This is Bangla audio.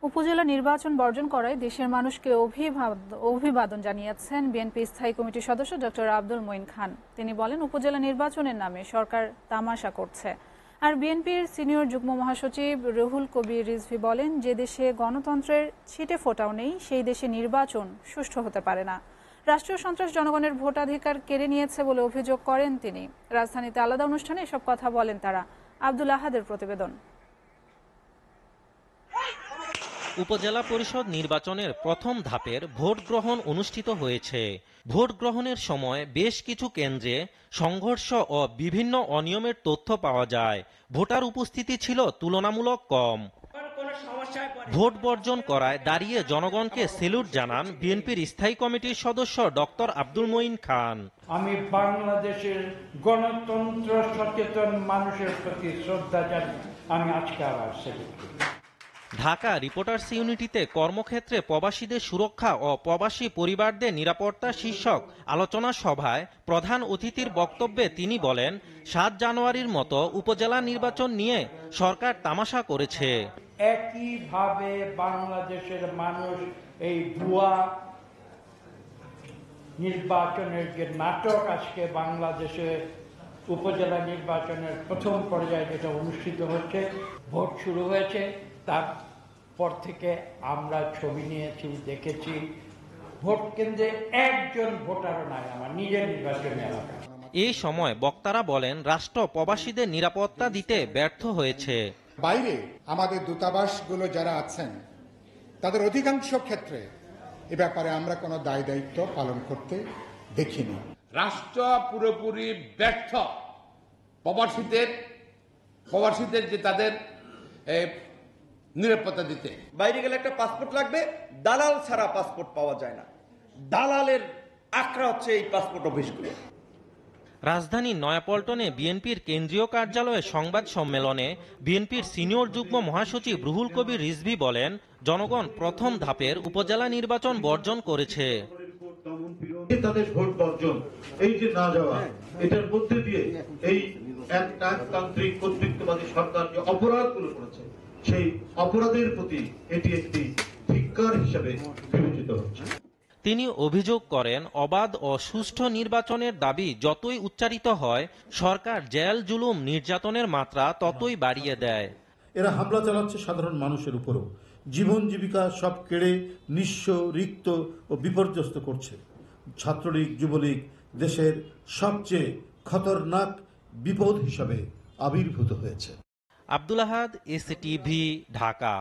উপজেলা নির্বাচন বর্জন করায় দেশের মানুষকে অভিবাদন জানিয়েছেন বিএনপি স্থায়ী কমিটির সদস্য ডক্টর আব্দুল মঈন খান। তিনি বলেন, উপজেলা নির্বাচনের নামে সরকার তামাশা করছে। আর বিএনপির সিনিয়র যুগ্ম মহাসচিব রুহুল কবির রিজভী বলেন, যে দেশে গণতন্ত্রের ছিটে ফোঁটাও নেই সেই দেশে নির্বাচন সুষ্ঠু হতে পারে না। রাষ্ট্রীয় সন্ত্রাস জনগণের ভোটাধিকার কেড়ে নিয়েছে বলে অভিযোগ করেন তিনি। রাজধানীতে আলাদা অনুষ্ঠানে এসব কথা বলেন তারা। আব্দুল আহাদের প্রতিবেদন। উপজেলা পরিষদ নির্বাচনের প্রথম ধাপের ভোট গ্রহণ অনুষ্ঠিত হয়েছে। ভোট গ্রহণের সময় বেশ কিছু কেন্দ্রে সংঘর্ষ ও বিভিন্ন অনিয়মের তথ্য পাওয়া যায়। ভোটার উপস্থিতি ছিল তুলনামূলক কম। ভোট বর্জন করায় দাঁড়িয়ে জনগণকে সেলুট জানান বিএনপির স্থায়ী কমিটির সদস্য ডক্টর আব্দুল মঈন খান। আমি বাংলাদেশের গণতন্ত্র সচেতন মানুষের প্রতি শ্রদ্ধা জানাই। আমি আজকে আবার সেলুট করি। ঢাকা রিপোর্টার্স ইউনিটিতে কর্মক্ষেত্রে প্রবাসীদের সুরক্ষা ও প্রবাসী পরিবারদের নিরাপত্তা শীর্ষক আলোচনা সভায় প্রধান অতিথির বক্তব্যে তিনি বলেন, ৭ জানুয়ারির মতো উপজেলা নির্বাচন নিয়ে সরকার তামাশা করেছে। একইভাবে বাংলাদেশের মানুষ এই ভুয়া নির্বাচনের যে নাটক আজকে বাংলাদেশে উপজেলা নির্বাচনের প্রথম পর্যায়ে যেটা অনুষ্ঠিত হচ্ছে, ভোট শুরু হয়েছে, তারপর থেকে আমরা ছবি নিয়েছি, দেখেছি ভোট কেন্দ্রে একজন ভোটারও নাই আমার নিজের নির্বাচনী এলাকা। এই সময় বক্তারা বলেন, রাষ্ট্র প্রবাসীদের নিরাপত্তা দিতে ব্যর্থ হয়েছে। বাইরে আমাদের দূতাবাসগুলো যারা আছেন তাদের অধিকাংশ ক্ষেত্রে এ ব্যাপারে আমরা কোনো দায় দায়িত্ব পালন করতে দেখিনি। রাষ্ট্র পুরোপুরি ব্যর্থ প্রবাসীদের যে তাদের নিরাপত্তা দিতে। বাইরে গেলে একটা পাসপোর্ট লাগবে, দালাল ছাড়া পাসপোর্ট পাওয়া যায় না। দালালের আখড়া হচ্ছে এই পাসপোর্ট অফিসগুলো। রাজধানীর নয়াপল্টনে বিএনপির কেন্দ্রীয় কার্যালয়ে সংবাদ সম্মেলনে বিএনপির সিনিয়র যুগ্ম মহাসচিব রুহুল কবির রিজভী বলেন, জনগণ প্রথম ধাপের উপজেলা নির্বাচন বর্জন করেছে। তাদের ভোট বর্জন, এই যে না যাওয়া, এটার মধ্যে দিয়ে এই একতান্ত্রিক কর্তৃত্ববাদী সরকার যে অপরাধগুলো করেছে, সেই অপরাধের প্রতি এটি একটি ধিক্কার হিসেবে বিবেচিত হচ্ছে। তিনি অভিযোগ করেন, অবাধ ও সুষ্ঠু নির্বাচনের দাবি যতই উচ্চারিত হয়, সরকার জেল জুলুম নির্যাতনের মাত্রা ততই বাড়িয়ে দেয়। এরা হামলা চালাচ্ছে সাধারণ মানুষের উপরও, জীবন জীবিকা সব কেড়ে নিঃস্ব, রিক্ত ও বিপর্যস্ত করছে। ছাত্রলীগ, যুবলীগ দেশের সবচেয়ে খতরনাক বিপদ হিসাবে আবির্ভূত হয়েছে। আব্দুল আহাদ, এসটিভি, ঢাকা।